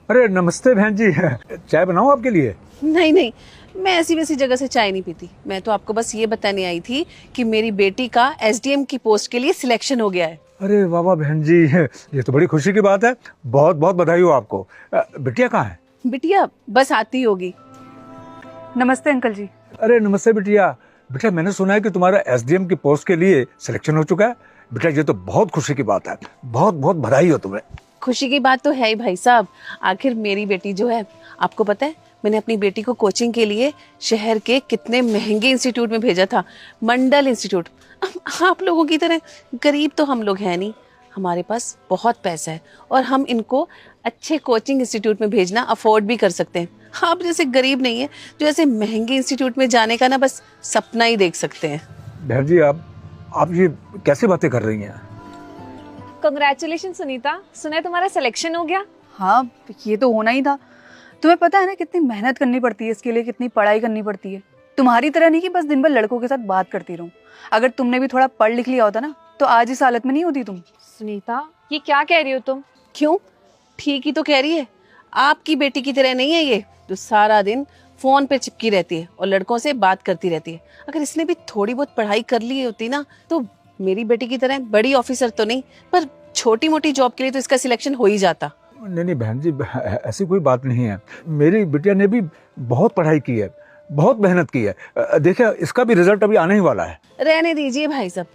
अरे नमस्ते बहन जी, चाय बनाऊं आपके लिए? नहीं नहीं, मैं ऐसी वैसी जगह से चाय नहीं पीती। मैं तो आपको बस ये बताने आई थी कि मेरी बेटी का एसडीएम की पोस्ट के लिए सिलेक्शन हो गया है। अरे वाह वाह बहन जी, ये तो बड़ी खुशी की बात है। बहुत बहुत बधाई हो आपको। बिटिया कहाँ है? बिटिया बस आती होगी। नमस्ते अंकल जी। अरे नमस्ते बिटिया। बेटा मैंने सुना है कि तुम्हारा एसडीएम की पोस्ट के लिए सिलेक्शन हो चुका है। बेटा ये तो बहुत खुशी की बात है, बहुत बहुत बधाई हो तुम्हें। खुशी की बात तो है ही भाई साहब। आखिर मेरी बेटी जो है, आपको पता है मैंने अपनी बेटी को कोचिंग के लिए शहर के कितने महंगे इंस्टीट्यूट में भेजा था, मंडल इंस्टीट्यूट। आप लोगों की तरह गरीब तो हम लोग हैं नहीं, हमारे पास बहुत पैसा है और हम इनको अच्छे कोचिंग इंस्टीट्यूट में भेजना अफोर्ड भी कर सकते हैं। आप जैसे गरीब नहीं है जो ऐसे महंगे इंस्टीट्यूट में जाने का ना बस सपना ही देख सकते हैं। बहन जी आप ये कैसी बातें कर रही हैं? कांग्रेचुलेशन सुनीता, सुना है तुम्हारा सिलेक्शन हो गया। हाँ, ये तो होना ही था। तुम्हें पता है ना कितनी मेहनत करनी पड़ती है इसके लिए, कितनी पढ़ाई करनी पड़ती है। तुम्हारी तरह नहीं कि बस दिन भर लड़कों के साथ बात करती रहूं। अगर तुमने भी थोड़ा पढ़ लिख लिया होता ना तो आज इस हालत में नहीं होती तुम। सुनीता ये क्या कह रही हो तुम? क्यों, ठीक ही तो कह रही है। आपकी बेटी की तरह नहीं है ये जो सारा दिन फोन पे चिपकी रहती है और लड़कों से बात करती रहती है। अगर इसने भी थोड़ी बहुत पढ़ाई कर ली होती ना तो मेरी बेटी की तरह बड़ी ऑफिसर तो नहीं पर छोटी मोटी जॉब के लिए तो इसका सिलेक्शन हो ही जाता। नहीं बहन जी, ऐसी कोई बात नहीं है। मेरी बिटिया ने भी बहुत पढ़ाई की है, बहुत मेहनत की है। देखिए इसका भी रिजल्ट अभी आने ही वाला है। रहने दीजिए भाई साहब,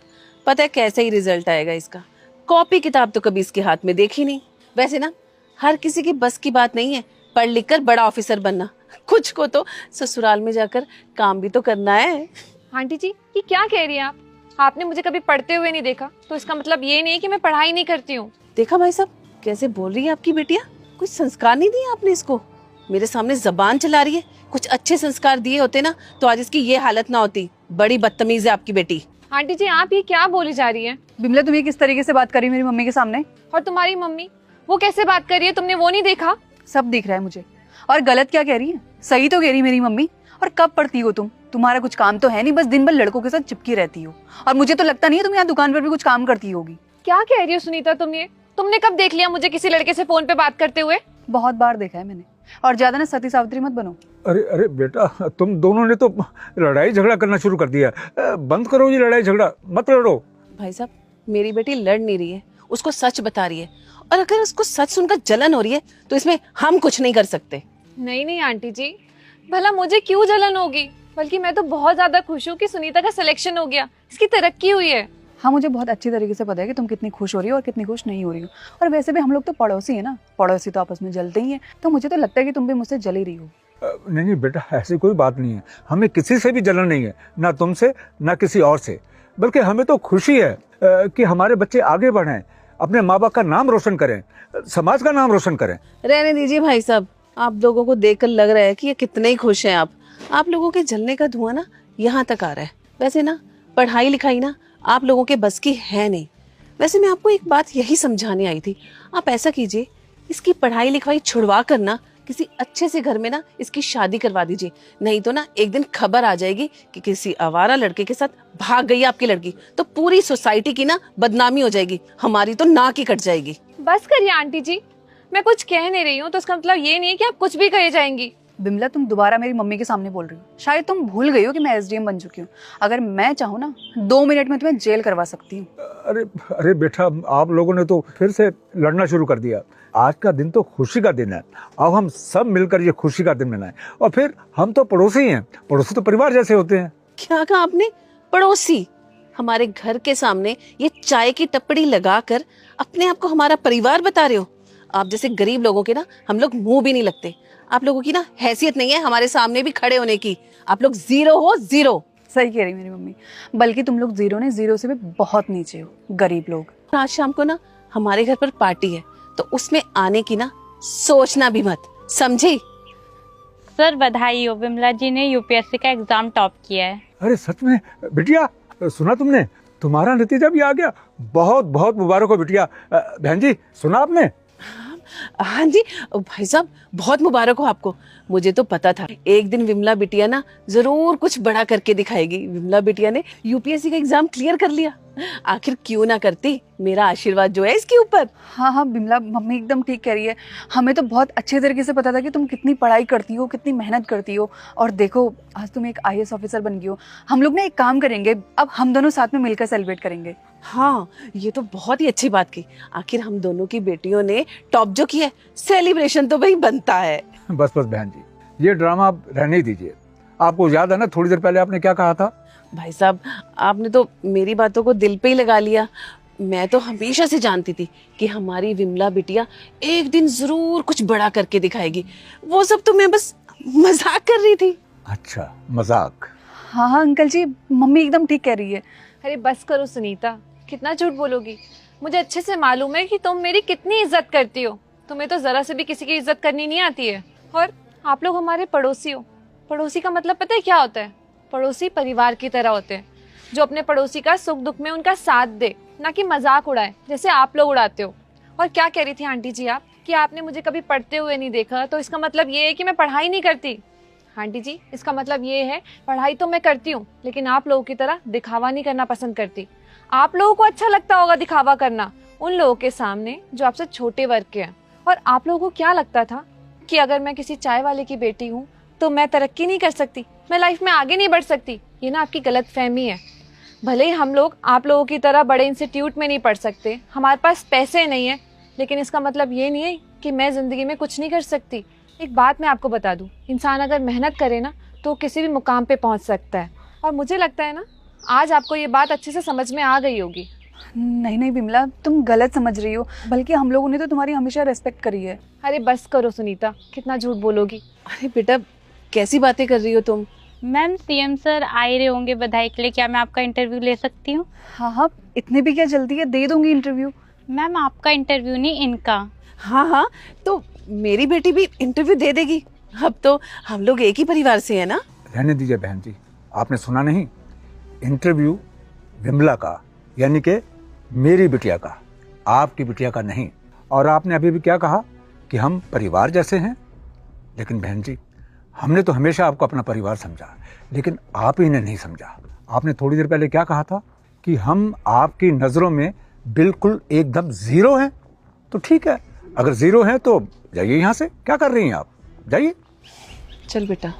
पता है कैसे ही रिजल्ट आएगा इसका। कॉपी किताब तो कभी इसके हाथ में देखी नहीं। वैसे ना हर किसी की बस की बात नहीं है पढ़ लिख कर बड़ा ऑफिसर बनना। कुछ को तो ससुराल में जाकर काम भी तो करना है। आंटी जी ये क्या कह रही हैं आप? आपने मुझे कभी पढ़ते हुए नहीं देखा तो इसका मतलब ये नहीं कि मैं पढ़ाई नहीं करती हूँ। देखा भाई साहब कैसे बोल रही है आपकी बेटिया। कुछ संस्कार नहीं दिए आपने इसको, मेरे सामने जबान चला रही है। कुछ अच्छे संस्कार दिए होते ना तो आज इसकी ये हालत ना होती। बड़ी बदतमीज है आपकी बेटी। आंटी जी आप ये क्या बोली जा रही है? बिमला तुम ये किस तरीके से बात करी मेरी मम्मी के सामने? और तुम्हारी मम्मी वो कैसे बात कर रही है, तुमने वो नहीं देखा? सब दिख रहा है मुझे। और गलत क्या कह रही है? सही तो कह रही मेरी मम्मी। और कब पढ़ती हो तुम? तुम्हारा कुछ काम तो है नहीं, बस दिन भर लड़कों के साथ चिपकी रहती हो। और मुझे तो लगता नहीं है तुम यहाँ दुकान पर भी कुछ काम करती होगी। क्या कह रही हो सुनीता तुमने कब देख लिया मुझे किसी लड़के से फोन पे बात करते हुए? बहुत बार देखा है मैंने। और ज्यादा ना सती सावित्री मत बनो। अरे बेटा, तुम दोनों ने तो लड़ाई झगड़ा करना शुरू कर दिया। बंद करो ये लड़ाई झगड़ा, मत लड़ो। भाई साहब मेरी बेटी लड़ नहीं रही है, उसको सच बता रही है। और अगर उसको सच सुनकर जलन हो रही है तो इसमें हम कुछ नहीं कर सकते। नहीं आंटी जी, भला मुझे क्यों जलन होगी? बल्कि मैं तो बहुत ज्यादा खुश हूँ कि सुनीता का सिलेक्शन हो गया, इसकी तरक्की हुई है। हाँ, मुझे बहुत अच्छी तरीके से पता है कि तुम कितनी खुश हो रही हो और कितनी खुश नहीं हो रही हो। और वैसे भी हम लोग तो पड़ोसी है ना, पड़ोसी तो आपस में जलते ही हैं। तो मुझे तो लगता है कि तुम भी मुझसे जल ही रही हो। नहीं बेटा, ऐसी कोई बात नहीं है। हमें किसी से भी जलन नहीं है, ना तुमसे ना किसी और से। बल्कि हमें तो खुशी है कि हमारे बच्चे आगे बढ़ें, अपने माँ बाप का नाम रोशन करें, समाज का नाम रोशन करें। रहने दीजिए भाई साहब, आप लोगों को देखकर लग रहा है कि ये कितने ही खुश हैं। आप लोगों के जलने का धुआं ना यहाँ तक आ रहा है। वैसे ना पढ़ाई लिखाई ना आप लोगों के बस की है नहीं। वैसे मैं आपको एक बात यही समझाने आई थी। आप ऐसा कीजिए, इसकी पढ़ाई लिखाई छुड़वा कर ना किसी अच्छे से घर में ना इसकी शादी करवा दीजिए। नहीं तो ना एक दिन खबर आ जाएगी कि किसी आवारा लड़के के साथ भाग गई आपकी लड़की, तो पूरी सोसाइटी की ना बदनामी हो जाएगी, हमारी तो नाक ही कट जाएगी। बस करिए आंटी जी, मैं कुछ कह नहीं रही हूँ तो इसका मतलब ये नहीं है कि आप कुछ भी कहे जाएंगी। बिमला तुम दोबारा मेरी मम्मी के सामने बोल रही हो। शायद तुम भूल गई हो कि मैं एसडीएम बन चुकी हूँ। अगर मैं चाहूँ ना 2 मिनट में तुम्हें जेल करवा सकती हूँ। अरे बेटा, आप लोगों ने तो फिर से लड़ना शुरू कर दिया। आज का दिन तो खुशी का दिन है। अब हम सब मिलकर ये खुशी का दिन मनाएं। और फिर हम तो पड़ोसी हैं, पड़ोसी तो परिवार जैसे होते हैं। क्या कहा आपने? पड़ोसी? हमारे घर के सामने ये चाय की टपड़ी लगाकर अपने आप को हमारा परिवार बता रहे हो? आप जैसे गरीब लोगों के ना हम लोग मुंह भी नहीं लगते। आप लोगों की ना हैसियत नहीं है हमारे सामने भी खड़े होने की। आप लोग जीरो हो, जीरो। सही कह रही मेरी मम्मी, बल्कि तुम लोग जीरो ने जीरो से भी बहुत नीचे हो, गरीब लोग। आज शाम को ना हमारे घर पर पार्टी है तो उसमें आने की ना सोचना भी मत, समझी? सर बधाई हो, विमला जी ने यूपीएससी का एग्जाम टॉप किया है। अरे सच में बिटिया, सुना तुमने? तुम्हारा नतीजा भी आ गया। बहुत बहुत मुबारक हो बिटिया। बहन जी सुना आपने? हाँ जी भाई साहब, बहुत मुबारक हो आपको। मुझे तो पता था एक दिन विमला बिटिया ना जरूर कुछ बड़ा करके दिखाएगी। विमला बिटिया ने यूपीएससी का एग्जाम क्लियर कर लिया। आखिर क्यों ना करती, मेरा आशीर्वाद जो है इसके ऊपर। हाँ हाँ बिमला, मम्मी एकदम ठीक कह रही है। हमें तो बहुत अच्छे तरीके से पता था कि तुम कितनी पढ़ाई करती हो, कितनी मेहनत करती हो, और देखो आज तुम एक IAS ऑफिसर बन गई हो। हम लोग ना एक काम करेंगे, अब हम दोनों साथ में मिलकर सेलिब्रेट करेंगे। हाँ, ये तो बहुत ही अच्छी बात की। आखिर हम दोनों की बेटियों ने टॉप जो किया है, सेलिब्रेशन तो भाई बनता है। बस बस बहन जी, ये ड्रामा आप रहने ही दीजिए। आपको याद है ना थोड़ी देर पहले आपने क्या कहा था? भाई साहब, आपने तो मेरी बातों को दिल पे ही लगा लिया। मैं तो हमेशा से जानती थी कि हमारी विमला बिटिया एक दिन जरूर कुछ बड़ा करके दिखाएगी। वो सब तो मैं बस मजाक कर रही थी। अच्छा, मजाक? हाँ हाँ अंकल जी, मम्मी एकदम ठीक कह रही है। अरे बस करो सुनीता, कितना झूठ बोलोगी। मुझे अच्छे से मालूम है कि तुम मेरी कितनी इज्जत करती हो। तुम्हें तो जरा से भी किसी की इज्जत करनी नहीं आती है। और आप लोग हमारे पड़ोसी हो। पड़ोसी का मतलब पता है क्या होता है? पड़ोसी परिवार की तरह होते हैं, जो अपने पड़ोसी का सुख दुख में उनका साथ दे, ना कि मजाक उड़ाए जैसे आप लोग उड़ाते हो। और क्या कह रही थी आंटी जी आप, कि आपने मुझे कभी पढ़ते हुए नहीं देखा, तो इसका मतलब ये है कि मैं पढ़ाई नहीं करती। आंटी जी, इसका मतलब ये है पढ़ाई तो मैं करती हूँ, लेकिन आप लोगों की तरह दिखावा नहीं करना पसंद करती। आप लोगों को अच्छा लगता होगा दिखावा करना उन लोगों के सामने जो आपसे छोटे वर्ग के हैं। और आप लोगों को क्या लगता था कि अगर मैं किसी चाय वाले की बेटी हूँ तो मैं तरक्की नहीं कर सकती, मैं लाइफ में आगे नहीं बढ़ सकती? ये ना आपकी गलत फहमी है। भले ही हम लोग आप लोगों की तरह बड़े इंस्टीट्यूट में नहीं पढ़ सकते, हमारे पास पैसे नहीं है, लेकिन इसका मतलब ये नहीं है कि मैं ज़िंदगी में कुछ नहीं कर सकती। एक बात मैं आपको बता दूं, इंसान अगर मेहनत करे ना तो किसी भी मुकाम पे पहुंच सकता है। और मुझे लगता है ना आज आपको ये बात अच्छे से समझ में आ गई होगी। नहीं नहीं बिमला, तुम गलत समझ रही हो, बल्कि हम लोगों ने तो तुम्हारी हमेशा रेस्पेक्ट करी है। अरे बस करो सुनीता, कितना झूठ बोलोगी। अरे बेटा, कैसी बातें कर रही हो तुम? मैम CM सर आए रहे होंगे बधाई के लिए, क्या मैं आपका इंटरव्यू ले सकती हूँ? हाँ हाँ, इतने भी क्या जल्दी है, दे दूंगी इंटरव्यू। मैम आपका इंटरव्यू नहीं, इनका। हाँ हाँ, तो मेरी बेटी भी इंटरव्यू दे देगी। अब तो हम लोग एक ही परिवार से है ना। रहने दीजिए बहन जी, आपने सुना नहीं? इंटरव्यू विमला का, यानी कि मेरी बिटिया का, आपकी बिटिया का नहीं। और आपने अभी भी क्या कहा कि हम परिवार जैसे हैं। लेकिन बहन जी, हमने तो हमेशा आपको अपना परिवार समझा, लेकिन आप ही ने नहीं समझा। आपने थोड़ी देर पहले क्या कहा था कि हम आपकी नज़रों में बिल्कुल एकदम जीरो हैं। तो ठीक है, अगर जीरो हैं तो जाइए यहाँ से। क्या कर रही हैं आप? जाइए। चल बेटा।